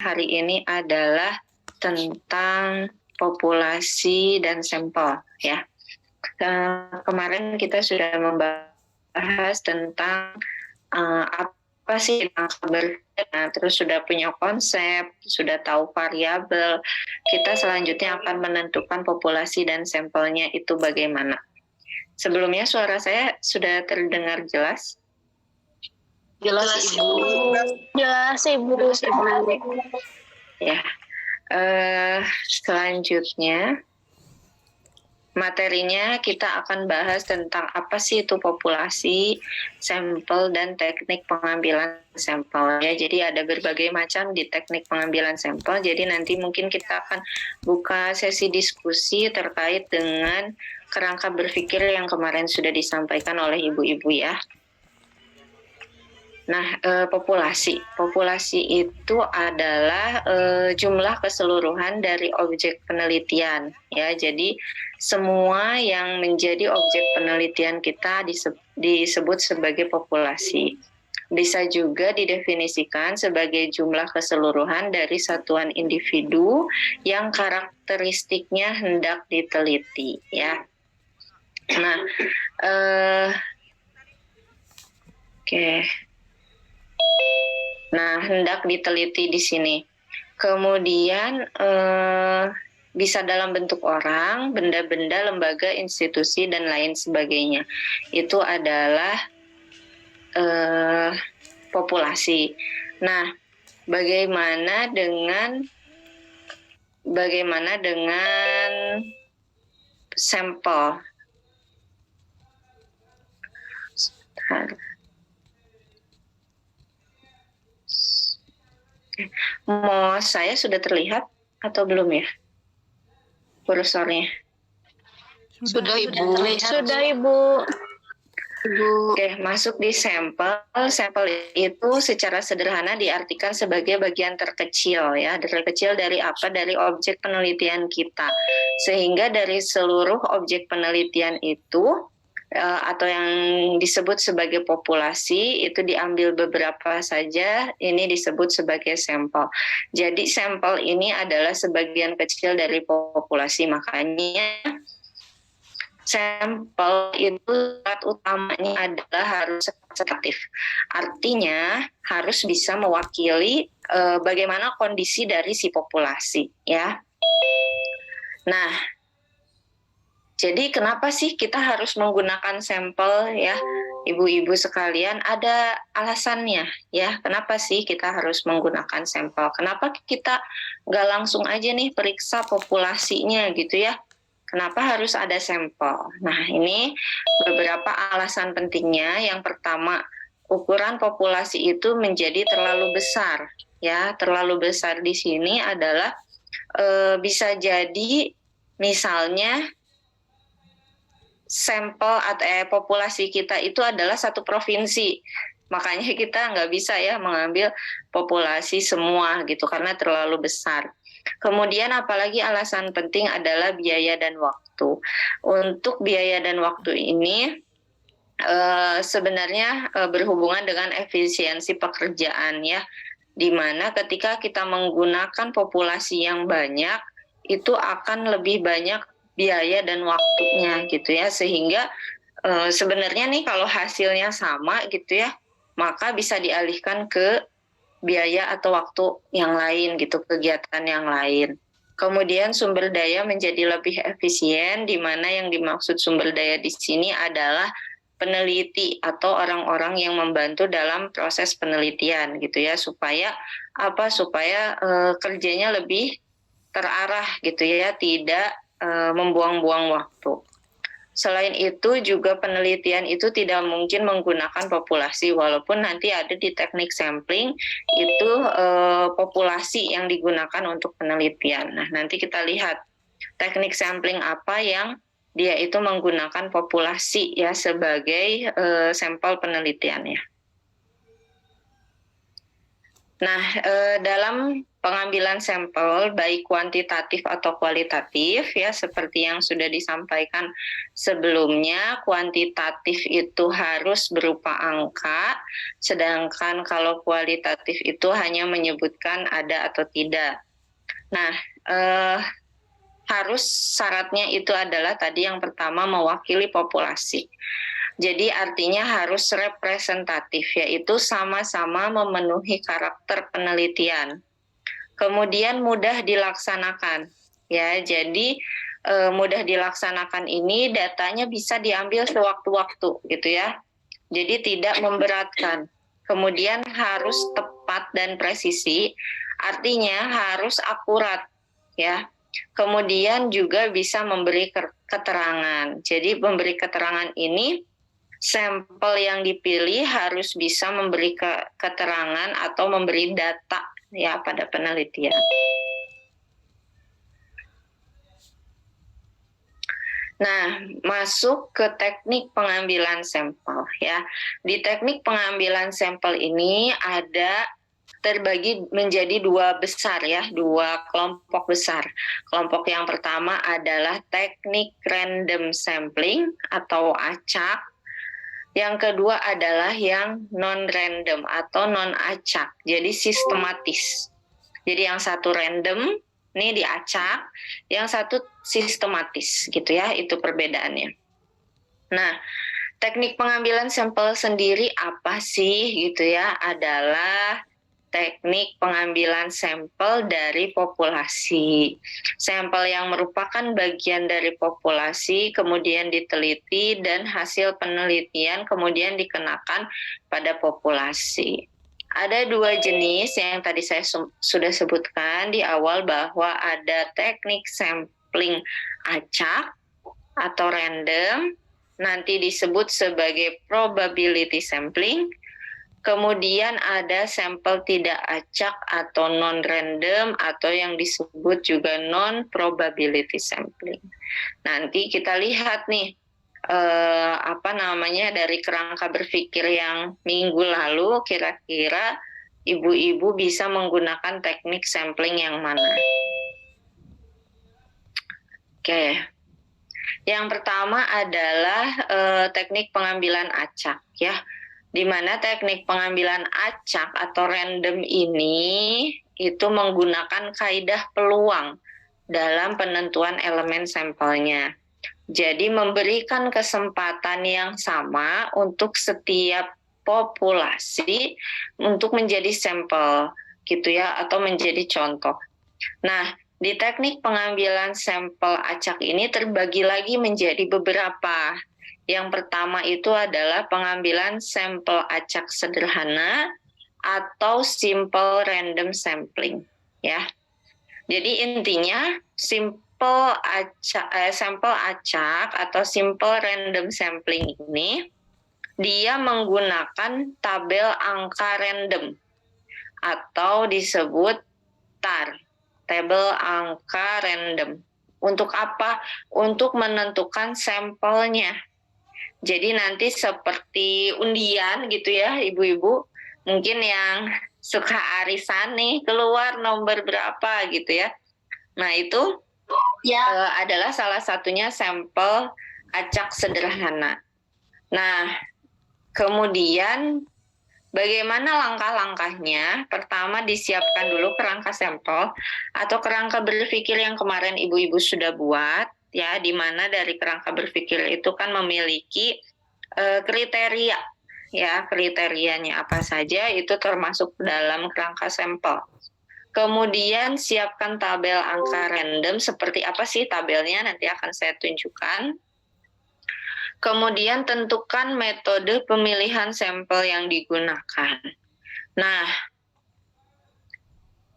hari ini adalah tentang populasi dan sampel ya. Kemarin kita sudah membahas tentang apa sih kabar, terus sudah punya konsep, sudah tahu variabel. Kita selanjutnya akan menentukan populasi dan sampelnya itu bagaimana. Sebelumnya suara saya sudah terdengar jelas? Jelas Ibu. Jelas Ibu. Ya. Selanjutnya materinya kita akan bahas tentang apa sih itu populasi, sampel, dan teknik pengambilan sampel ya. Jadi ada berbagai macam di teknik pengambilan sampel. Jadi nanti mungkin kita akan buka sesi diskusi terkait dengan kerangka berpikir yang kemarin sudah disampaikan oleh ibu-ibu ya. Nah, populasi itu adalah jumlah keseluruhan dari objek penelitian ya. Jadi semua yang menjadi objek penelitian kita disebut sebagai populasi. Bisa juga didefinisikan sebagai jumlah keseluruhan dari satuan individu yang karakteristiknya hendak diteliti ya. Nah, oke. Nah, hendak diteliti di sini. Kemudian bisa dalam bentuk orang, benda-benda, lembaga, institusi, dan lain sebagainya. Itu adalah populasi. Nah, bagaimana dengan sampel? Saya sudah terlihat atau belum ya kursornya? Sudah Ibu. Sudah Ibu. Oke, masuk di sampel. Sampel itu secara sederhana diartikan sebagai bagian terkecil ya, terkecil dari apa? Dari objek penelitian kita. Sehingga dari seluruh objek penelitian itu atau yang disebut sebagai populasi itu diambil beberapa saja, ini disebut sebagai sampel. Jadi sampel ini adalah sebagian kecil dari populasi, makanya sampel itu syarat utamanya adalah harus representatif. Artinya harus bisa mewakili bagaimana kondisi dari si populasi ya. Nah, jadi kenapa sih kita harus menggunakan sampel ya, ibu-ibu sekalian? Ada alasannya ya, kenapa sih kita harus menggunakan sampel? Kenapa kita nggak langsung aja nih periksa populasinya gitu ya? Kenapa harus ada sampel? Nah, ini beberapa alasan pentingnya. Yang pertama, ukuran populasi itu menjadi terlalu besar ya. Terlalu besar di sini adalah bisa jadi misalnya sampel atau populasi kita itu adalah satu provinsi, makanya kita nggak bisa ya mengambil populasi semua gitu karena terlalu besar. Kemudian apalagi alasan penting adalah biaya dan waktu. Untuk biaya dan waktu ini sebenarnya berhubungan dengan efisiensi pekerjaan ya, di mana ketika kita menggunakan populasi yang banyak itu akan lebih banyak biaya dan waktunya gitu ya, sehingga sebenarnya nih kalau hasilnya sama gitu ya, maka bisa dialihkan ke biaya atau waktu yang lain gitu, kegiatan yang lain. Kemudian sumber daya menjadi lebih efisien, di mana yang dimaksud sumber daya di sini adalah peneliti atau orang-orang yang membantu dalam proses penelitian gitu ya, supaya kerjanya lebih terarah gitu ya, tidak membuang-buang waktu. Selain itu juga penelitian itu tidak mungkin menggunakan populasi, walaupun nanti ada di teknik sampling itu populasi yang digunakan untuk penelitian. Nah, nanti kita lihat teknik sampling apa yang dia itu menggunakan populasi ya sebagai sampel penelitiannya. Nah, dalam pengambilan sampel baik kuantitatif atau kualitatif ya seperti yang sudah disampaikan sebelumnya, kuantitatif itu harus berupa angka, sedangkan kalau kualitatif itu hanya menyebutkan ada atau tidak. Nah, harus syaratnya itu adalah tadi yang pertama mewakili populasi. Jadi artinya harus representatif, yaitu sama-sama memenuhi karakter penelitian. Kemudian mudah dilaksanakan, ya. Jadi mudah dilaksanakan ini datanya bisa diambil sewaktu-waktu, gitu ya. Jadi tidak memberatkan. Kemudian harus tepat dan presisi, artinya harus akurat, ya. Kemudian juga bisa memberi keterangan. Jadi memberi keterangan ini sampel yang dipilih harus bisa memberi keterangan atau memberi data ya pada penelitian. Nah, masuk ke teknik pengambilan sampel ya. Di teknik pengambilan sampel ini ada terbagi menjadi dua besar ya, dua kelompok besar. Kelompok yang pertama adalah teknik random sampling atau acak. Yang kedua adalah yang non-random atau non-acak, jadi sistematis. Jadi yang satu random, ini diacak, yang satu sistematis, gitu ya, itu perbedaannya. Nah, teknik pengambilan sampel sendiri apa sih, gitu ya, adalah teknik pengambilan sampel dari populasi. Sampel yang merupakan bagian dari populasi kemudian diteliti dan hasil penelitian kemudian dikenakan pada populasi. Ada dua jenis yang tadi saya sudah sebutkan di awal bahwa ada teknik sampling acak atau random, nanti disebut sebagai probability sampling. Kemudian ada sampel tidak acak atau non-random atau yang disebut juga non-probability sampling. Nanti kita lihat nih, dari kerangka berpikir yang minggu lalu, kira-kira ibu-ibu bisa menggunakan teknik sampling yang mana. Oke. Yang pertama adalah teknik pengambilan acak ya. Di mana teknik pengambilan acak atau random ini itu menggunakan kaidah peluang dalam penentuan elemen sampelnya. Jadi memberikan kesempatan yang sama untuk setiap populasi untuk menjadi sampel gitu ya atau menjadi contoh. Nah, di teknik pengambilan sampel acak ini terbagi lagi menjadi beberapa. Yang pertama itu adalah pengambilan sampel acak sederhana atau simple random sampling ya. Jadi intinya sampel acak atau simple random sampling ini dia menggunakan tabel angka random atau disebut TAR, tabel angka random. Untuk apa? Untuk menentukan sampelnya. Jadi nanti seperti undian gitu ya ibu-ibu, mungkin yang suka arisan nih keluar nomor berapa gitu ya. Nah itu adalah salah satunya sampel acak sederhana. Nah kemudian bagaimana langkah-langkahnya? Pertama disiapkan dulu kerangka sampel atau kerangka berpikir yang kemarin ibu-ibu sudah buat. Ya, di mana dari kerangka berpikir itu kan memiliki kriteria, ya kriterianya apa saja itu termasuk dalam kerangka sampel. Kemudian siapkan tabel angka random, seperti apa sih tabelnya nanti akan saya tunjukkan. Kemudian tentukan metode pemilihan sampel yang digunakan. Nah,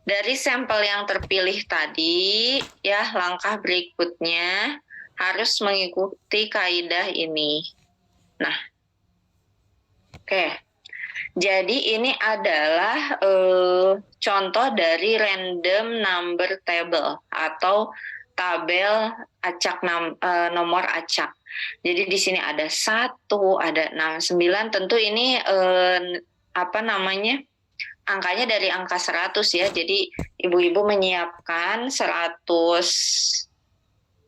dari sampel yang terpilih tadi, ya langkah berikutnya harus mengikuti kaidah ini. Nah, oke. Jadi ini adalah contoh dari random number table atau tabel acak nomor acak. Jadi di sini ada 1, ada 69. Tentu ini angkanya dari angka 100 ya. Jadi ibu-ibu menyiapkan 100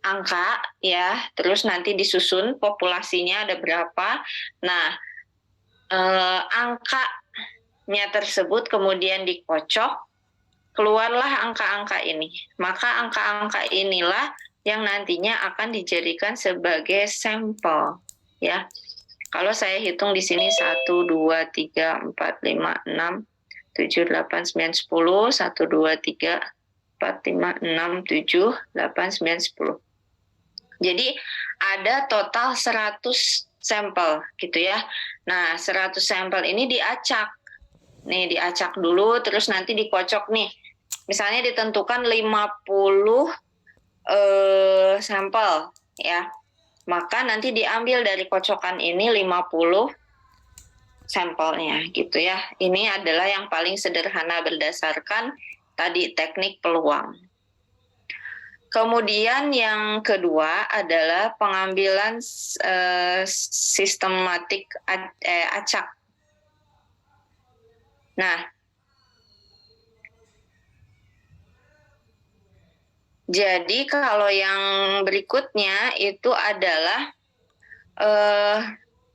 angka ya, terus nanti disusun populasinya ada berapa. Nah, angkanya tersebut kemudian dikocok, keluarlah angka-angka ini. Maka angka-angka inilah yang nantinya akan dijadikan sebagai sampel ya. Kalau saya hitung di sini 1, 2, 3, 4, 5, 6, 7, 8, 9, 10, 1, 2, 3, 4, 5, 6, 7, 8, 9, 10. Jadi ada total 100 sampel gitu ya. Nah, 100 sampel ini diacak. Nih, diacak dulu terus nanti dikocok nih. Misalnya ditentukan 50 sampel ya. Maka nanti diambil dari kocokan ini 50 sampelnya gitu ya. Ini adalah yang paling sederhana berdasarkan tadi teknik peluang. Kemudian yang kedua adalah pengambilan sistematik acak. Nah, jadi kalau yang berikutnya itu adalah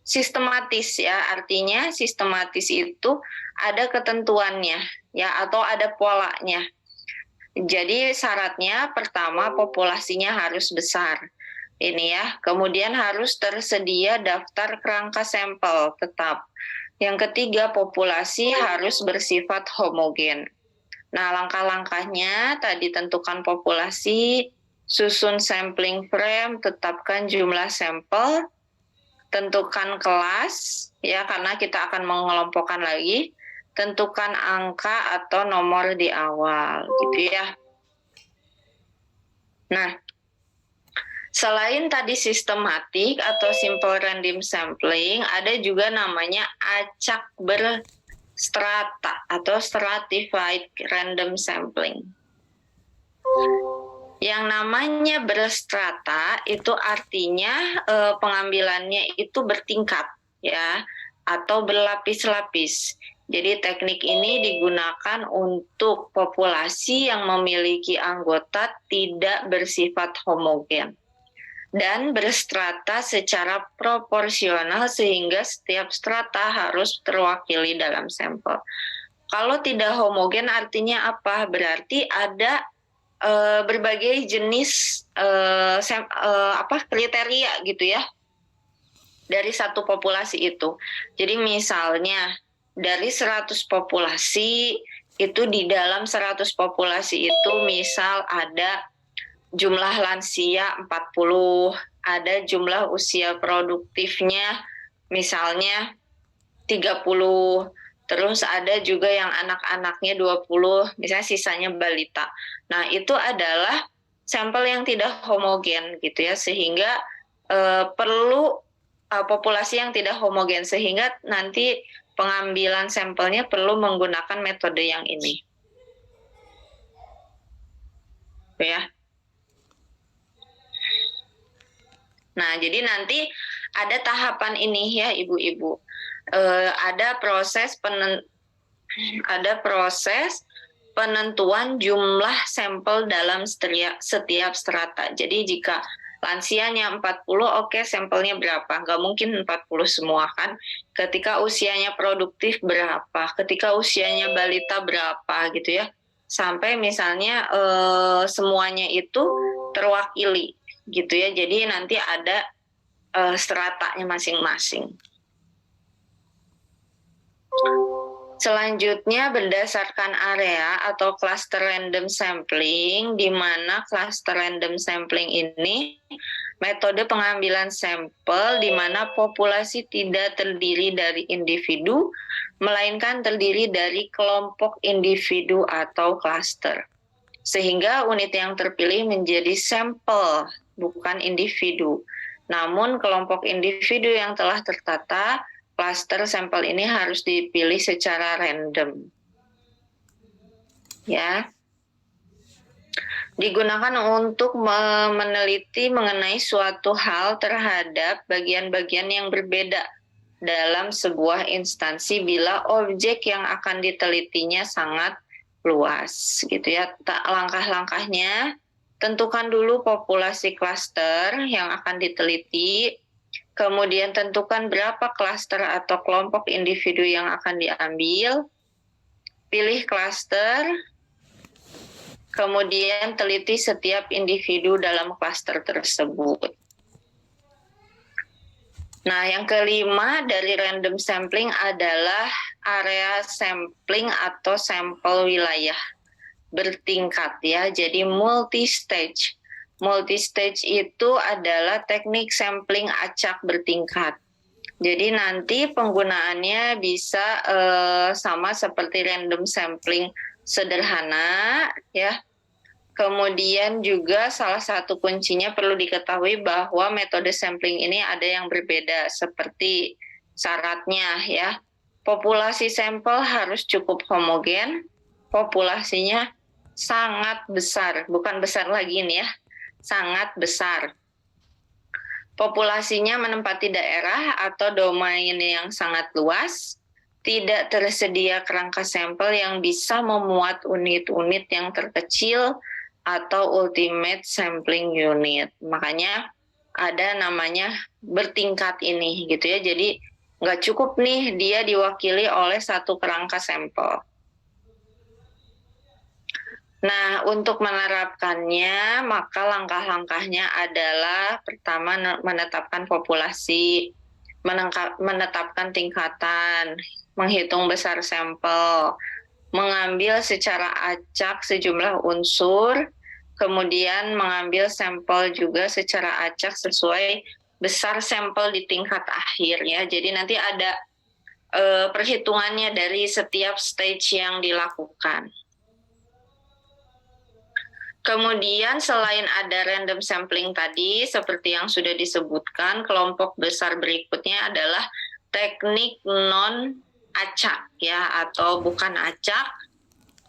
sistematis ya, artinya sistematis itu ada ketentuannya ya atau ada polanya. Jadi syaratnya pertama populasinya harus besar. Ini ya, kemudian harus tersedia daftar kerangka sampel tetap. Yang ketiga, populasi harus bersifat homogen. Nah, langkah-langkahnya tadi tentukan populasi, susun sampling frame, tetapkan jumlah sampel, tentukan kelas ya karena kita akan mengelompokkan lagi. Tentukan angka atau nomor di awal, gitu ya. Nah, selain tadi sistematik atau simple random sampling, ada juga namanya acak berstrata atau stratified random sampling. Yang namanya berstrata itu artinya pengambilannya itu bertingkat, ya, atau berlapis-lapis. Jadi teknik ini digunakan untuk populasi yang memiliki anggota tidak bersifat homogen dan berstrata secara proporsional sehingga setiap strata harus terwakili dalam sampel. Kalau tidak homogen artinya apa? Berarti ada berbagai jenis kriteria gitu ya dari satu populasi itu. Jadi misalnya dari 100 populasi, itu di dalam 100 populasi itu misal ada jumlah lansia 40, ada jumlah usia produktifnya misalnya 30, terus ada juga yang anak-anaknya 20, misalnya sisanya balita. Nah, itu adalah sampel yang tidak homogen gitu ya, sehingga perlu populasi yang tidak homogen, sehingga nanti pengambilan sampelnya perlu menggunakan metode yang ini. Ya. Nah, jadi nanti ada tahapan ini ya, Ibu-ibu. Ada proses penentuan jumlah sampel dalam setiap strata. Jadi jika lansianya 40, oke, sampelnya berapa? Nggak mungkin 40 semua kan. Ketika usianya produktif berapa? Ketika usianya balita berapa gitu ya. Sampai misalnya semuanya itu terwakili gitu ya. Jadi nanti ada stratanya masing-masing. Selanjutnya berdasarkan area atau cluster random sampling, di mana cluster random sampling ini metode pengambilan sampel di mana populasi tidak terdiri dari individu, melainkan terdiri dari kelompok individu atau cluster. Sehingga unit yang terpilih menjadi sampel, bukan individu. Namun kelompok individu yang telah tertata, klaster sampel ini harus dipilih secara random. Ya. Digunakan untuk meneliti mengenai suatu hal terhadap bagian-bagian yang berbeda dalam sebuah instansi bila objek yang akan ditelitinya sangat luas gitu ya. Langkah-langkahnya, tentukan dulu populasi klaster yang akan diteliti, kemudian tentukan berapa klaster atau kelompok individu yang akan diambil, pilih klaster, kemudian teliti setiap individu dalam klaster tersebut. Nah, yang kelima dari random sampling adalah area sampling atau sampel wilayah bertingkat ya. Jadi multi-stage. Multi-stage itu adalah teknik sampling acak bertingkat. Jadi nanti penggunaannya bisa sama seperti random sampling sederhana ya. Kemudian juga salah satu kuncinya perlu diketahui bahwa metode sampling ini ada yang berbeda seperti syaratnya ya. Populasi sampel harus cukup homogen, populasinya sangat besar, bukan besar lagi nih ya, sangat besar. Populasinya menempati daerah atau domain yang sangat luas, tidak tersedia kerangka sampel yang bisa memuat unit-unit yang terkecil atau ultimate sampling unit. Makanya ada namanya bertingkat ini gitu ya. Jadi nggak cukup nih dia diwakili oleh satu kerangka sampel. Nah, untuk menerapkannya, maka langkah-langkahnya adalah pertama menetapkan populasi, menetapkan tingkatan, menghitung besar sampel, mengambil secara acak sejumlah unsur, kemudian mengambil sampel juga secara acak sesuai besar sampel di tingkat akhir ya. Jadi nanti ada perhitungannya dari setiap stage yang dilakukan. Kemudian selain ada random sampling tadi, seperti yang sudah disebutkan, kelompok besar berikutnya adalah teknik non-acak ya, atau bukan acak,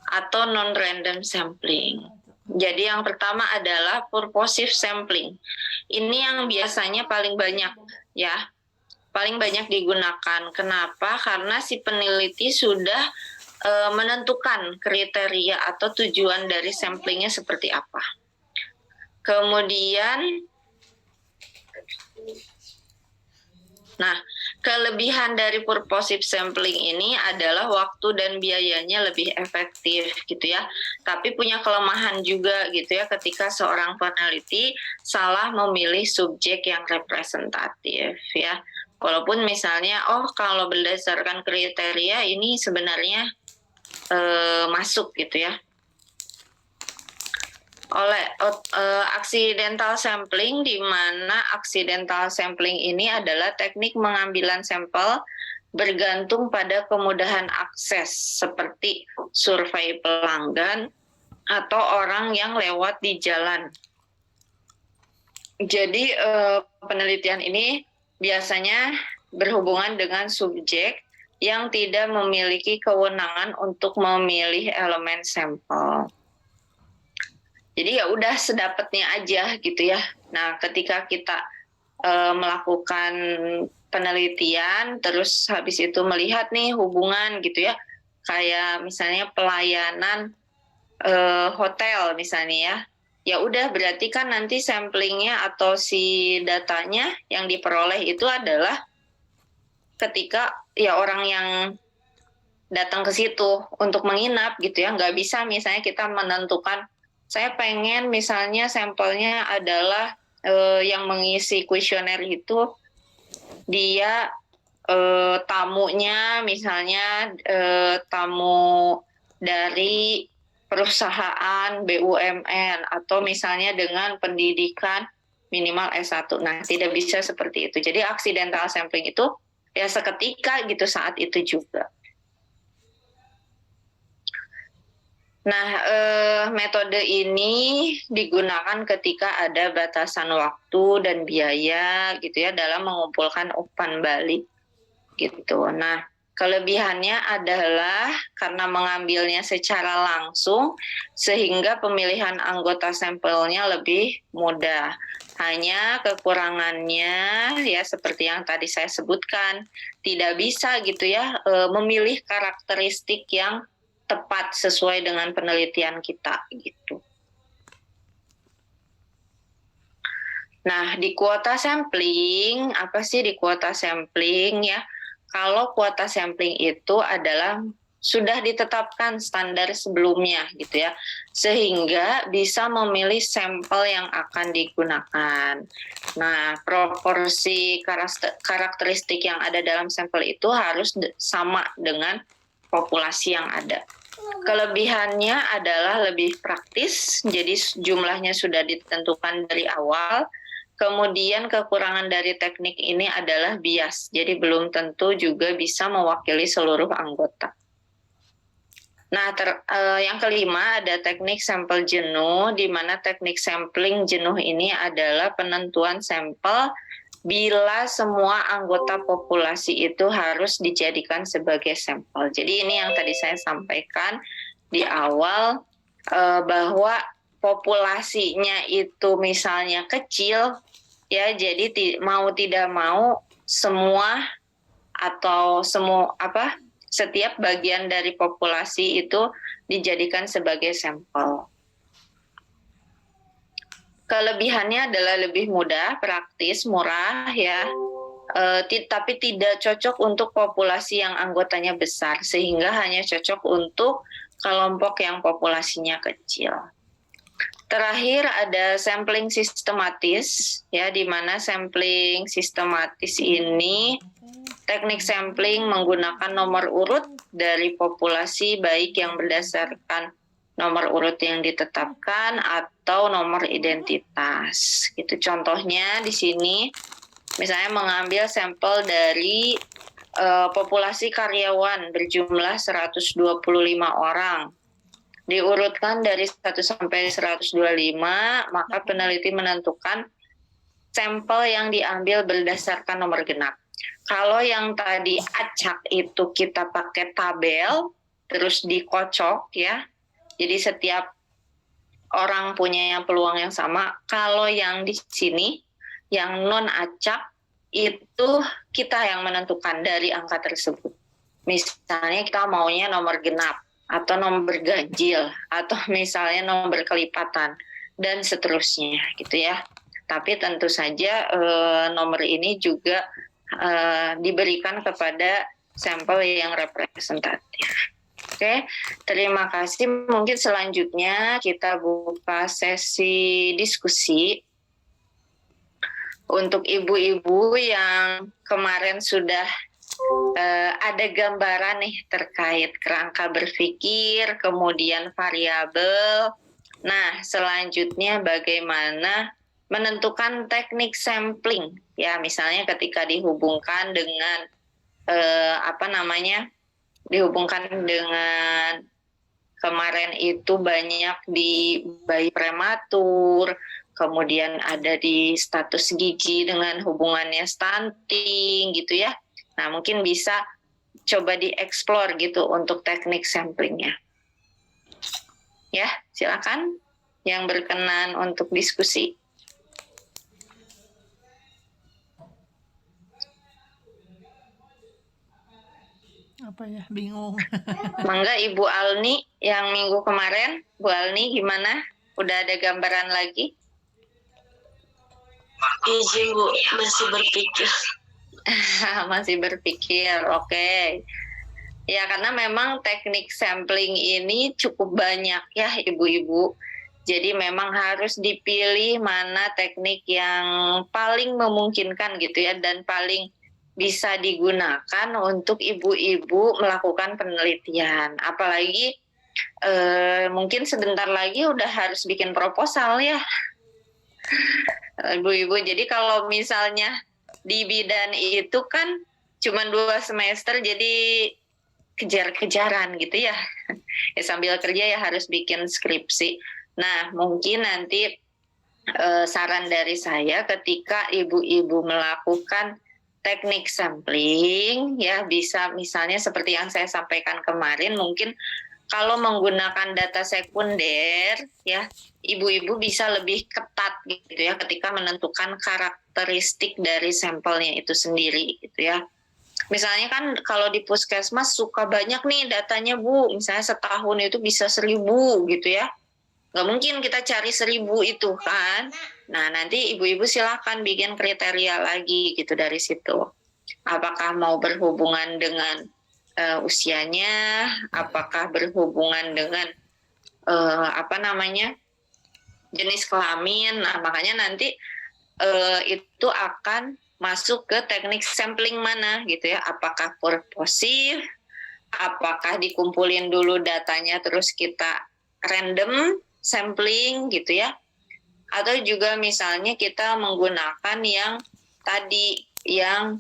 atau non-random sampling. Jadi yang pertama adalah purposive sampling. Ini yang biasanya paling banyak ya, paling banyak digunakan. Kenapa? Karena si peneliti sudah menentukan kriteria atau tujuan dari samplingnya seperti apa. Kemudian, nah, kelebihan dari purposive sampling ini adalah waktu dan biayanya lebih efektif gitu ya. Tapi punya kelemahan juga gitu ya ketika seorang peneliti salah memilih subjek yang representatif ya. Walaupun misalnya, kalau berdasarkan kriteria ini sebenarnya masuk gitu ya. Oleh accidental sampling, di mana accidental sampling ini adalah teknik pengambilan sampel bergantung pada kemudahan akses seperti survei pelanggan atau orang yang lewat di jalan. Jadi penelitian ini biasanya berhubungan dengan subjek yang tidak memiliki kewenangan untuk memilih elemen sampel. Jadi ya udah sedapatnya aja gitu ya. Nah, ketika kita melakukan penelitian, terus habis itu melihat nih hubungan gitu ya, kayak misalnya pelayanan hotel misalnya ya udah berarti kan nanti samplingnya atau si datanya yang diperoleh itu adalah ketika ya orang yang datang ke situ untuk menginap gitu ya, nggak bisa misalnya kita menentukan saya pengen misalnya sampelnya adalah yang mengisi kuesioner itu dia tamunya misalnya tamu dari perusahaan BUMN atau misalnya dengan pendidikan minimal S1. Nah, tidak bisa seperti itu. Jadi accidental sampling itu ya seketika gitu saat itu juga. Nah, metode ini digunakan ketika ada batasan waktu dan biaya gitu ya dalam mengumpulkan umpan balik gitu. Nah, Kelebihannya adalah karena mengambilnya secara langsung, sehingga pemilihan anggota sampelnya lebih mudah. Hanya kekurangannya ya seperti yang tadi saya sebutkan, tidak bisa gitu ya memilih karakteristik yang tepat sesuai dengan penelitian kita gitu. Nah, di kuota sampling, apa sih di kuota sampling ya? Kalau kuota sampling itu adalah sudah ditetapkan standar sebelumnya gitu ya, sehingga bisa memilih sampel yang akan digunakan. Nah, proporsi karakteristik yang ada dalam sampel itu harus sama dengan populasi yang ada. Kelebihannya adalah lebih praktis, jadi jumlahnya sudah ditentukan dari awal. Kemudian kekurangan dari teknik ini adalah bias, jadi belum tentu juga bisa mewakili seluruh anggota. Nah, yang kelima ada teknik sampel jenuh, di mana teknik sampling jenuh ini adalah penentuan sampel bila semua anggota populasi itu harus dijadikan sebagai sampel. Jadi ini yang tadi saya sampaikan di awal, bahwa populasinya itu misalnya kecil, ya jadi mau tidak mau semua atau setiap bagian dari populasi itu dijadikan sebagai sampel. Kelebihannya adalah lebih mudah, praktis, murah ya, tapi tidak cocok untuk populasi yang anggotanya besar, sehingga hanya cocok untuk kelompok yang populasinya kecil. Terakhir ada sampling sistematis, ya, di mana sampling sistematis ini teknik sampling menggunakan nomor urut dari populasi baik yang berdasarkan nomor urut yang ditetapkan atau nomor identitas. Gitu. Contohnya di sini, misalnya mengambil sampel dari populasi karyawan berjumlah 125 orang. Diurutkan dari 1 sampai 125, maka peneliti menentukan sampel yang diambil berdasarkan nomor genap. Kalau yang tadi acak itu kita pakai tabel, terus dikocok ya, jadi setiap orang punya peluang yang sama. Kalau yang di sini, yang non acak, itu kita yang menentukan dari angka tersebut. Misalnya kita maunya nomor genap, atau nomor ganjil, atau misalnya nomor kelipatan, dan seterusnya gitu ya. Tapi tentu saja nomor ini juga diberikan kepada sampel yang representatif. Oke, terima kasih. Mungkin selanjutnya kita buka sesi diskusi untuk ibu-ibu yang kemarin sudah ada gambaran nih terkait kerangka berpikir, kemudian variabel. Nah, selanjutnya bagaimana menentukan teknik sampling, ya misalnya ketika dihubungkan dengan dihubungkan dengan kemarin itu banyak di bayi prematur, kemudian ada di status gizi dengan hubungannya stunting gitu ya. Nah, mungkin bisa coba dieksplor gitu untuk teknik samplingnya. Ya, silakan yang berkenan untuk diskusi. Apa ya, bingung. Mangga Ibu Alni yang minggu kemarin. Bu Alni gimana? Udah ada gambaran lagi? Izin Bu, masih berpikir. Masih berpikir, oke. Ya, karena memang teknik sampling ini cukup banyak ya ibu-ibu. Jadi memang harus dipilih mana teknik yang paling memungkinkan gitu ya, dan paling bisa digunakan untuk ibu-ibu melakukan penelitian. Apalagi mungkin sebentar lagi udah harus bikin proposal ya ibu-ibu. Jadi kalau misalnya di bidan itu kan cuma 2 semester, jadi kejar-kejaran gitu ya. Ya sambil kerja ya harus bikin skripsi. Nah, mungkin nanti saran dari saya ketika ibu-ibu melakukan teknik sampling ya bisa misalnya seperti yang saya sampaikan kemarin, mungkin kalau menggunakan data sekunder ya ibu-ibu bisa lebih ketat gitu ya ketika menentukan karakteristik dari sampelnya itu sendiri gitu ya. Misalnya kan kalau di puskesmas suka banyak nih datanya Bu, misalnya setahun itu bisa 1.000 gitu ya. Nggak mungkin kita cari 1.000 itu kan. Nah nanti ibu-ibu silakan bikin kriteria lagi gitu dari situ. Apakah mau berhubungan dengan usianya, apakah berhubungan dengan jenis kelamin. Nah makanya nanti itu akan masuk ke teknik sampling mana gitu ya, apakah purposive, apakah dikumpulin dulu datanya terus kita random sampling gitu ya, atau juga misalnya kita menggunakan yang tadi yang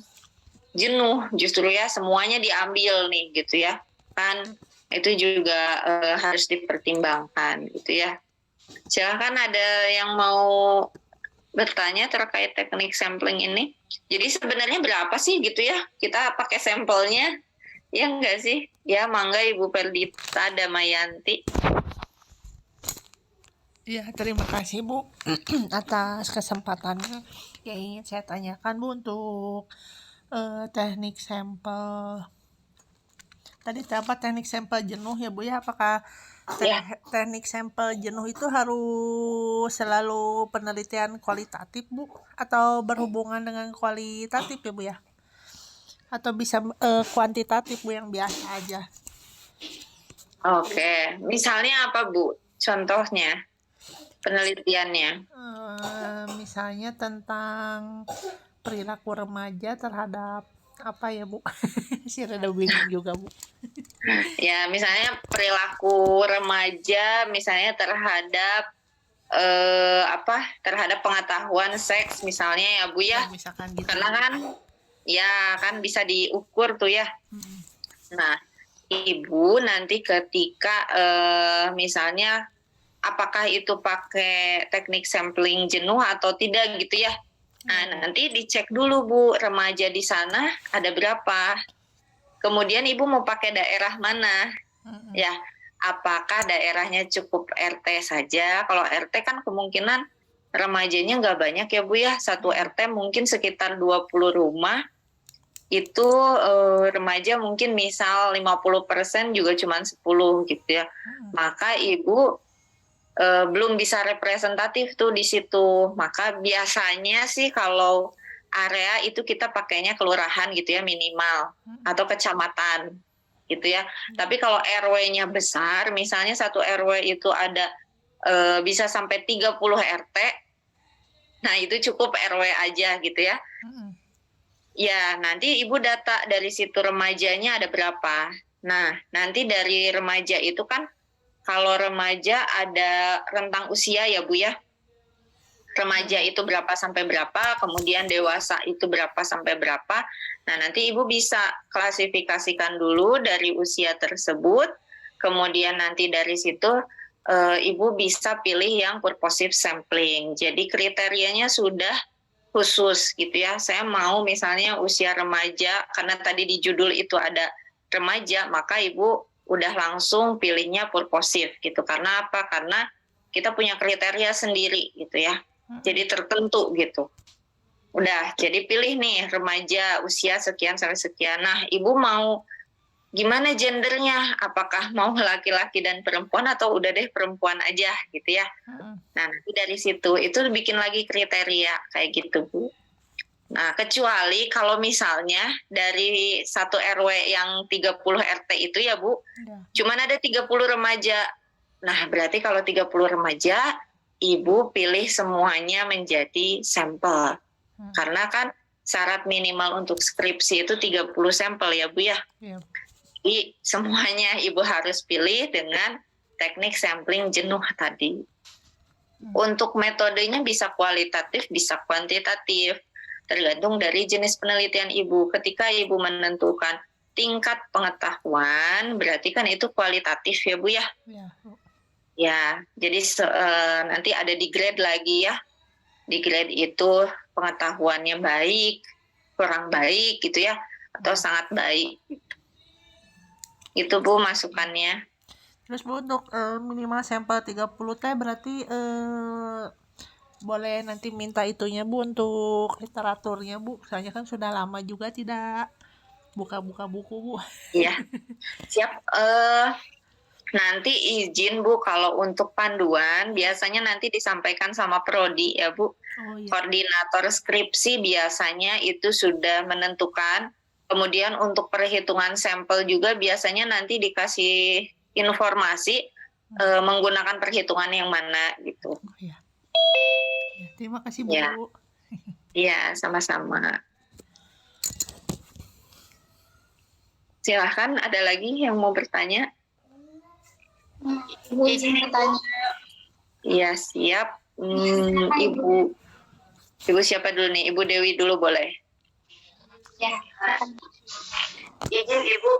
jenuh justru ya semuanya diambil nih gitu ya kan, itu juga harus dipertimbangkan gitu ya. Silakan ada yang mau bertanya terkait teknik sampling ini. Jadi sebenarnya berapa sih gitu ya kita pakai sampelnya? Ya enggak sih? Ya mangga Ibu Perdita Damayanti. Ya, terima kasih Bu atas kesempatannya. Yang ingin saya tanyakan Bu untuk teknik sampel. Tadi apa teknik sampel jenuh ya Bu ya? Apakah teknik sampel jenuh itu harus selalu penelitian kualitatif Bu? Atau berhubungan dengan kualitatif ya Bu ya? Atau bisa kuantitatif Bu yang biasa aja? Oke, misalnya apa Bu? Contohnya penelitiannya. Misalnya tentang perilaku remaja terhadap apa ya Bu? Sih rada bingung juga Bu. Ya misalnya perilaku remaja misalnya terhadap terhadap pengetahuan seks misalnya ya Bu ya. Misalkan gitu. Karena kan ya kan bisa diukur tuh ya. Nah Ibu nanti ketika misalnya apakah itu pakai teknik sampling jenuh atau tidak gitu ya. Nah nanti dicek dulu Bu remaja di sana ada berapa. Kemudian Ibu mau pakai daerah mana? Ya, apakah daerahnya cukup RT saja? Kalau RT kan kemungkinan remajanya nggak banyak ya Bu ya. Satu RT mungkin sekitar 20 rumah. Itu remaja mungkin misal 50% juga cuma 10 gitu ya. Maka Ibu belum bisa representatif tuh di situ. Maka biasanya sih kalau area itu kita pakainya kelurahan gitu ya minimal atau kecamatan gitu ya. Tapi kalau RW-nya besar, misalnya satu RW itu ada bisa sampai 30 RT. Nah, itu cukup RW aja gitu ya. Ya, nanti Ibu data dari situ remajanya ada berapa. Nah, nanti dari remaja itu kan kalau remaja ada rentang usia ya Bu ya. Remaja itu berapa sampai berapa, kemudian dewasa itu berapa sampai berapa. Nah, nanti Ibu bisa klasifikasikan dulu dari usia tersebut, kemudian nanti dari situ Ibu bisa pilih yang purposive sampling. Jadi kriterianya sudah khusus gitu ya. Saya mau misalnya usia remaja, karena tadi di judul itu ada remaja, maka Ibu udah langsung pilihnya purposive gitu. Karena apa? Karena kita punya kriteria sendiri gitu ya. Jadi tertentu gitu. Udah, jadi pilih nih remaja usia sekian sampai sekian. Nah, Ibu mau gimana gendernya? Apakah mau laki-laki dan perempuan atau udah deh perempuan aja gitu ya. Nah, nanti dari situ itu bikin lagi kriteria kayak gitu, Bu. Nah, kecuali kalau misalnya dari satu RW yang 30 RT itu ya, Bu, cuman ada 30 remaja. Nah, berarti kalau 30 remaja Ibu pilih semuanya menjadi sampel. Karena kan syarat minimal untuk skripsi itu 30 sampel ya Bu ya. Jadi semuanya Ibu harus pilih dengan teknik sampling jenuh tadi. Untuk metodenya bisa kualitatif, bisa kuantitatif. Tergantung dari jenis penelitian Ibu. Ketika Ibu menentukan tingkat pengetahuan, berarti kan itu kualitatif ya Bu ya. Ya, jadi nanti ada di grade lagi ya. Di grade itu pengetahuannya baik, kurang baik gitu ya, atau sangat baik. Itu Bu masukannya. Terus Bu untuk minimal sampel 30 teh berarti boleh nanti minta itunya Bu untuk literaturnya Bu. Soalnya kan sudah lama juga tidak buka-buka buku Bu. Iya, siap. Nanti izin Bu kalau untuk panduan biasanya nanti disampaikan sama prodi ya Bu. Oh iya. Koordinator skripsi biasanya itu sudah menentukan. Kemudian untuk perhitungan sampel juga biasanya nanti dikasih informasi menggunakan perhitungan yang mana gitu. Oh iya. Ya, terima kasih Bu. Ya. Iya, sama-sama. Silahkan, ada lagi yang mau bertanya? Ibu izin bertanya. Iya, siap. Ibu siapa dulu nih? Ibu Dewi dulu boleh. Ya. Izin Ibu,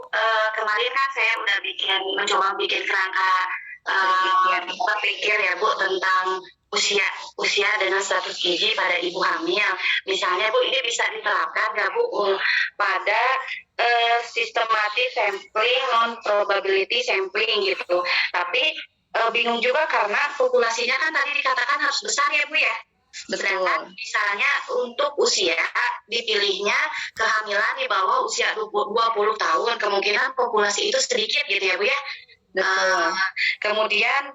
kemarin kan saya udah mencoba bikin kerangka berpikir ya Bu tentang usia dengan status gizi pada ibu hamil. Misalnya Bu, ini bisa diterapkan nggak Bu pada systematic sampling, non-probability sampling gitu. Tapi bingung juga karena populasinya kan tadi dikatakan harus besar ya Bu ya. Sedangkan misalnya untuk usia dipilihnya kehamilan di bawah usia 20 tahun, kemungkinan populasi itu sedikit gitu ya Bu ya. Kemudian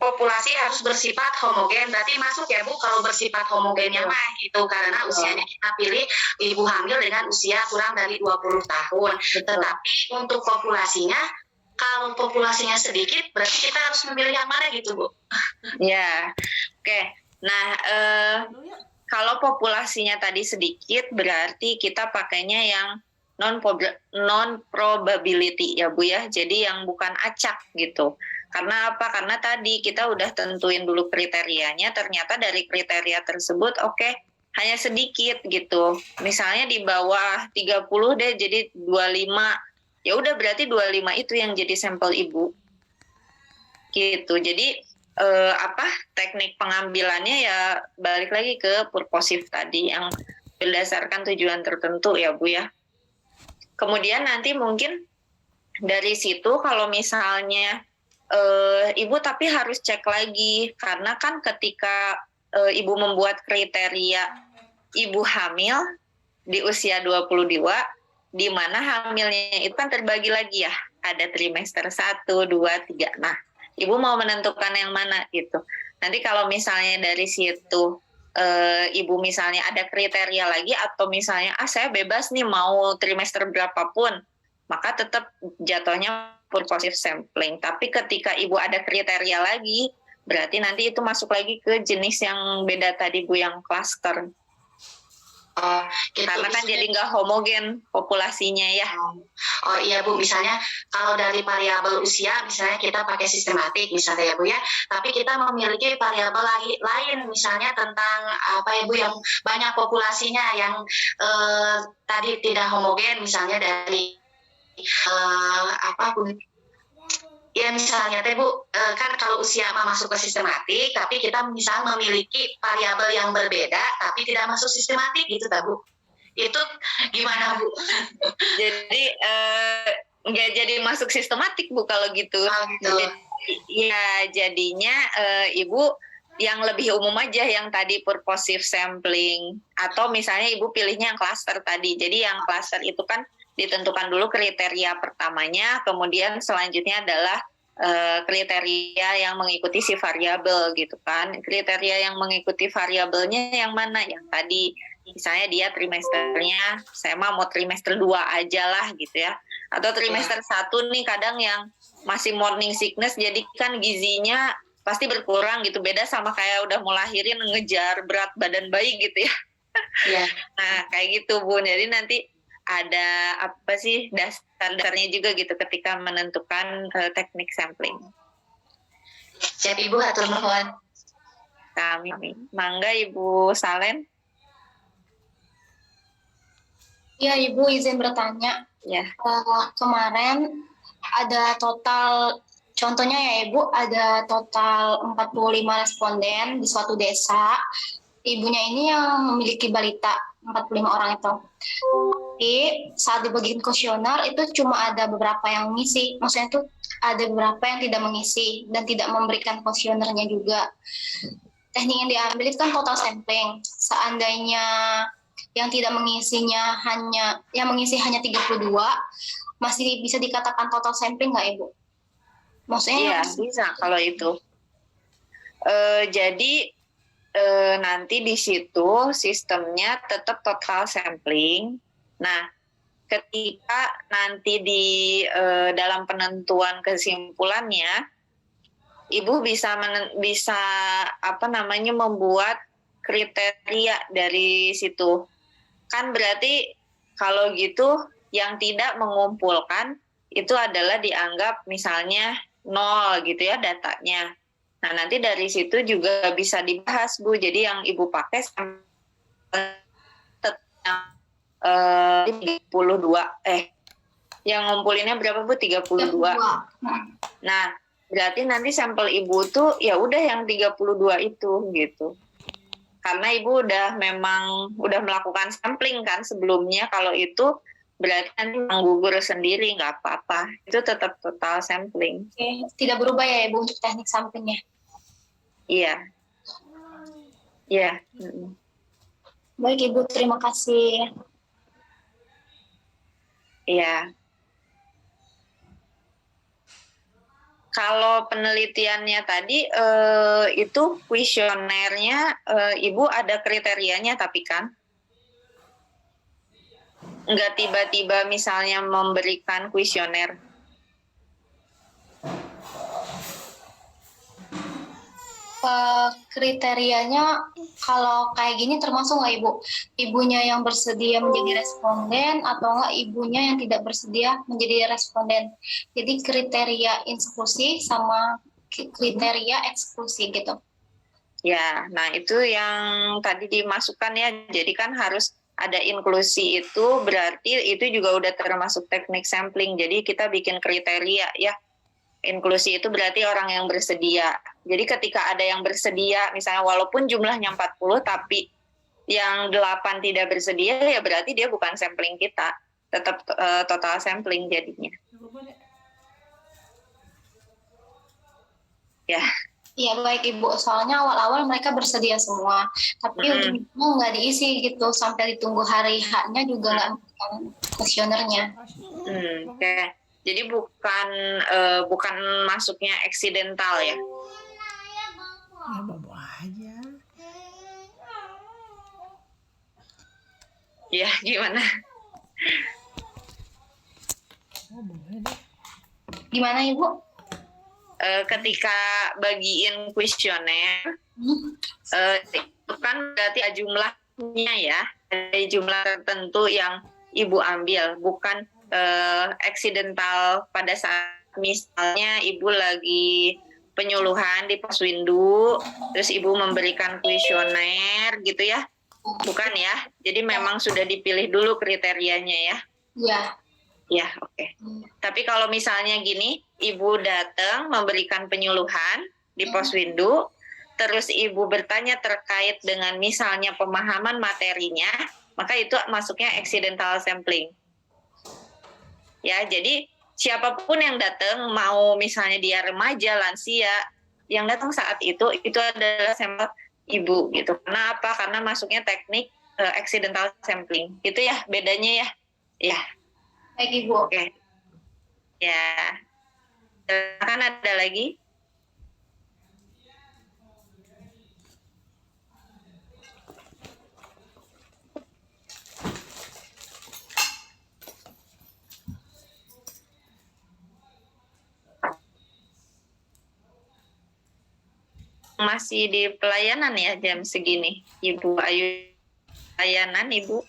populasi harus bersifat homogen, berarti masuk ya Bu kalau bersifat homogennya mah gitu, karena usianya kita pilih ibu hamil dengan usia kurang dari 20 tahun. Tetapi untuk populasinya, kalau populasinya sedikit berarti kita harus memilih yang mana gitu Bu? Ya, oke. Nah, kalau populasinya tadi sedikit berarti kita pakainya yang non-probability ya Bu ya, jadi yang bukan acak gitu. Karena apa? Karena tadi kita udah tentuin dulu kriterianya, ternyata dari kriteria tersebut hanya sedikit gitu. Misalnya di bawah 30 deh jadi 25. Ya udah berarti 25 itu yang jadi sampel ibu. Gitu. Jadi teknik pengambilannya ya balik lagi ke purposif tadi yang berdasarkan tujuan tertentu ya Bu ya. Kemudian nanti mungkin dari situ kalau misalnya ibu tapi harus cek lagi karena kan ketika ibu membuat kriteria ibu hamil di usia 22 di mana hamilnya itu kan terbagi lagi ya, ada trimester 1, 2, 3. Nah, ibu mau menentukan yang mana gitu. Nanti kalau misalnya dari situ ibu misalnya ada kriteria lagi atau misalnya saya bebas nih mau trimester berapapun, maka tetap jatuhnya purposive sampling. Tapi ketika ibu ada kriteria lagi, berarti nanti itu masuk lagi ke jenis yang beda tadi Bu, yang cluster. Karena kan jadi nggak homogen populasinya ya. Oh iya Bu, misalnya kalau dari variabel usia misalnya kita pakai sistematik misalnya ya Bu ya, tapi kita memiliki variabel lain misalnya tentang apa ya Bu yang banyak populasinya yang tadi tidak homogen misalnya dari ya misalnya Bu kan kalau usia masuk ke sistematik tapi kita misalnya memiliki variabel yang berbeda tapi tidak masuk sistematik gitu Bu, itu gimana Bu? Jadi nggak jadi masuk sistematik Bu kalau gitu. Ya jadinya ibu yang lebih umum aja yang tadi purposive sampling, atau misalnya ibu pilihnya yang cluster tadi. Jadi yang cluster itu kan ditentukan dulu kriteria pertamanya, kemudian selanjutnya adalah kriteria yang mengikuti si variabel gitu kan. Kriteria yang mengikuti variabelnya yang mana? Yang tadi misalnya dia trimesternya, saya mah mau trimester 2 aja lah gitu ya. Atau trimester 1 nih kadang yang masih morning sickness, jadi kan gizinya pasti berkurang gitu. Beda sama kayak udah mau lahirin ngejar berat badan bayi gitu ya. Yeah. Nah kayak gitu Bu, jadi nanti ada apa sih dasar-dasarnya juga gitu ketika menentukan teknik sampling. Siap Ibu, hatur nuhun. Kami. Mangga Ibu Salen. Ya Ibu izin bertanya. Ya. Kemarin ada total, contohnya ya Ibu, ada total 45 responden di suatu desa. ibunya ini yang memiliki balita 45 orang itu. Tapi saat dibagiin kuesioner itu cuma ada beberapa yang mengisi. Maksudnya itu ada beberapa yang tidak mengisi dan tidak memberikan kuesionernya juga. Teknik yang diambil itu kan total sampling. Seandainya yang tidak mengisinya yang mengisi hanya 32, masih bisa dikatakan total sampling nggak Ibu? Maksudnya Iya, bisa kalau itu. Jadi nanti di situ sistemnya tetap total sampling. Nah, ketika nanti di dalam penentuan kesimpulannya, Ibu bisa membuat kriteria dari situ. Kan berarti kalau gitu yang tidak mengumpulkan itu adalah dianggap misalnya 0 gitu ya datanya. Nah, nanti dari situ juga bisa dibahas, Bu. Jadi yang Ibu pakai 32. Yang ngumpulinnya berapa, Bu? 32. Nah, berarti nanti sampel Ibu tuh ya udah yang 32 itu gitu. Karena Ibu udah melakukan sampling kan sebelumnya. Kalau itu berarti nanti menggugur sendiri, nggak apa-apa. Itu tetap total sampling. Oke, tidak berubah ya Ibu untuk teknik samplingnya? Iya. Iya. Baik Ibu, terima kasih. Iya. Kalau penelitiannya tadi itu kuesionernya Ibu ada kriterianya tapi kan nggak tiba-tiba misalnya memberikan kuesioner. Kriterianya kalau kayak gini termasuk nggak Ibu? Ibunya yang bersedia menjadi responden atau nggak ibunya yang tidak bersedia menjadi responden? Jadi kriteria inklusi sama kriteria eksklusi gitu. Ya, nah itu yang tadi dimasukkan ya. Jadi kan harus ada inklusi itu berarti itu juga udah termasuk teknik sampling. Jadi kita bikin kriteria ya. Inklusi itu berarti orang yang bersedia. Jadi ketika ada yang bersedia, misalnya walaupun jumlahnya 40, tapi yang 8 tidak bersedia, ya berarti dia bukan sampling kita. Tetap total sampling jadinya. Ya. Iya baik Ibu, soalnya awal-awal mereka bersedia semua, tapi ujung-ujungnya nggak diisi gitu, sampai ditunggu hari H-nya juga nggak memberikan kuesionernya. Oke. Jadi bukan masuknya eksidental ya? Ya bobo aja. Ya gimana? Oh boleh deh. Gimana Ibu? Ketika bagiin kuesioner, itu kan berarti ada jumlahnya ya, ada jumlah tertentu yang Ibu ambil, bukan eksidental pada saat misalnya Ibu lagi penyuluhan di Poswindu, terus Ibu memberikan kuesioner gitu ya, bukan ya? Jadi memang sudah dipilih dulu kriterianya ya? Iya. Ya, oke. Tapi kalau misalnya gini, Ibu datang memberikan penyuluhan di Poswindu, terus Ibu bertanya terkait dengan misalnya pemahaman materinya, maka itu masuknya accidental sampling. Ya, jadi siapapun yang datang, mau misalnya dia remaja, lansia, yang datang saat itu adalah sampel Ibu gitu. Karena apa? Karena masuknya teknik accidental sampling. Itu ya bedanya ya. Ya. Baik Ibu. Oke. Ya. Kan ada lagi? Masih di pelayanan ya jam segini, Ibu Ayu. Pelayanan, Ibu.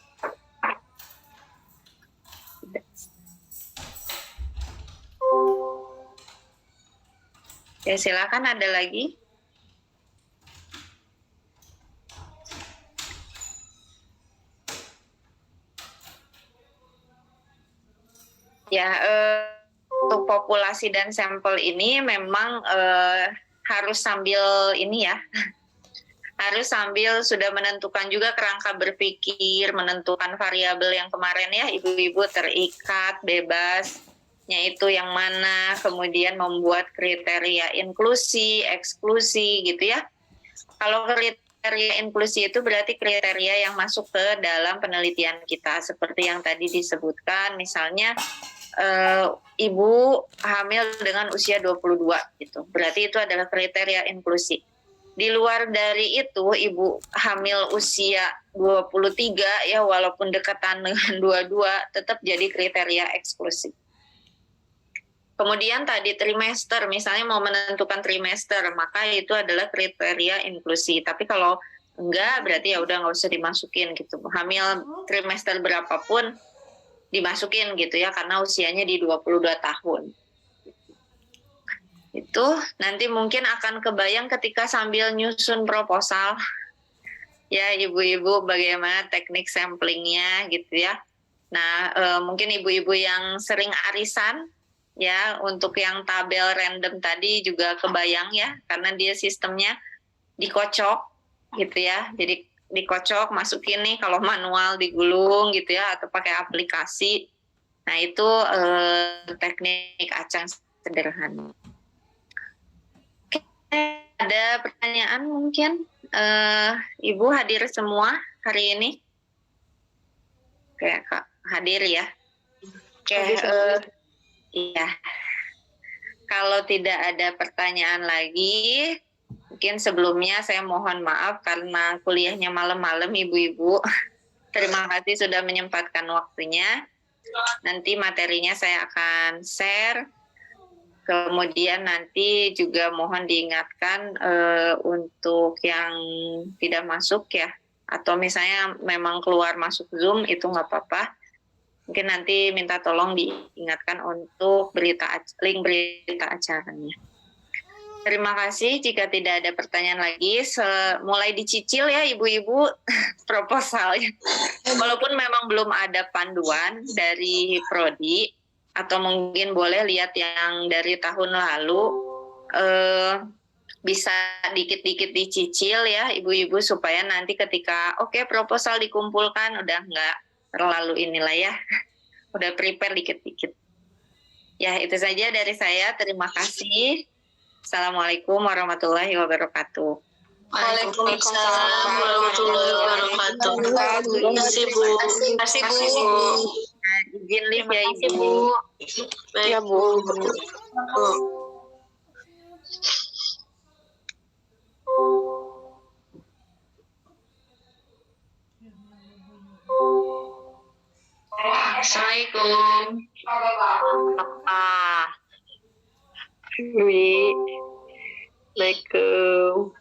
Ya, silakan ada lagi. Ya, untuk populasi dan sampel ini memang harus sambil ini ya, harus sambil sudah menentukan juga kerangka berpikir, menentukan variabel yang kemarin ya ibu-ibu, terikat, bebasnya itu yang mana, kemudian membuat kriteria inklusi, eksklusi gitu ya. Kalau kriteria inklusi itu berarti kriteria yang masuk ke dalam penelitian kita, seperti yang tadi disebutkan, misalnya ibu hamil dengan usia 22 gitu. Berarti itu adalah kriteria inklusi. Di luar dari itu, ibu hamil usia 23 ya, walaupun dekatan dengan 22, tetap jadi kriteria eksklusi. Kemudian tadi trimester, misalnya mau menentukan trimester, maka itu adalah kriteria inklusi. Tapi kalau enggak, berarti ya udah nggak usah dimasukin gitu. Hamil trimester berapapun dimasukin gitu ya, karena usianya di 22 tahun. Itu nanti mungkin akan kebayang ketika sambil nyusun proposal ya ibu-ibu bagaimana teknik samplingnya gitu ya. Nah mungkin ibu-ibu yang sering arisan ya, untuk yang tabel random tadi juga kebayang ya, karena dia sistemnya dikocok gitu ya, jadi dikocok, masukin nih, kalau manual digulung gitu ya, atau pakai aplikasi. Nah itu teknik acang sederhana. Ada pertanyaan mungkin? Ibu hadir semua hari ini? Oke, Kak, hadir ya. Oke, iya. Kalau tidak ada pertanyaan lagi, mungkin sebelumnya saya mohon maaf karena kuliahnya malam-malam ibu-ibu. Terima kasih sudah menyempatkan waktunya. Nanti materinya saya akan share. Kemudian nanti juga mohon diingatkan untuk yang tidak masuk ya, atau misalnya memang keluar masuk Zoom itu nggak apa-apa. Mungkin nanti minta tolong diingatkan untuk link berita acaranya. Terima kasih. Jika tidak ada pertanyaan lagi, mulai dicicil ya ibu-ibu proposalnya. Walaupun memang belum ada panduan dari Prodi, atau mungkin boleh lihat yang dari tahun lalu, bisa dikit-dikit dicicil ya ibu-ibu, supaya nanti ketika proposal dikumpulkan udah nggak terlalu inilah ya, udah prepare dikit-dikit. Ya itu saja dari saya, terima kasih. Assalamualaikum warahmatullahi wabarakatuh. Waalaikumsalam warahmatullahi wabarakatuh. Terima kasih Bu. Terima kasih Bu. Nah, izin live ya Terima kasih, Ibu. Bu. Baik. Ya Bu. Assalamualaikum. Dwi. Assalamualaikum.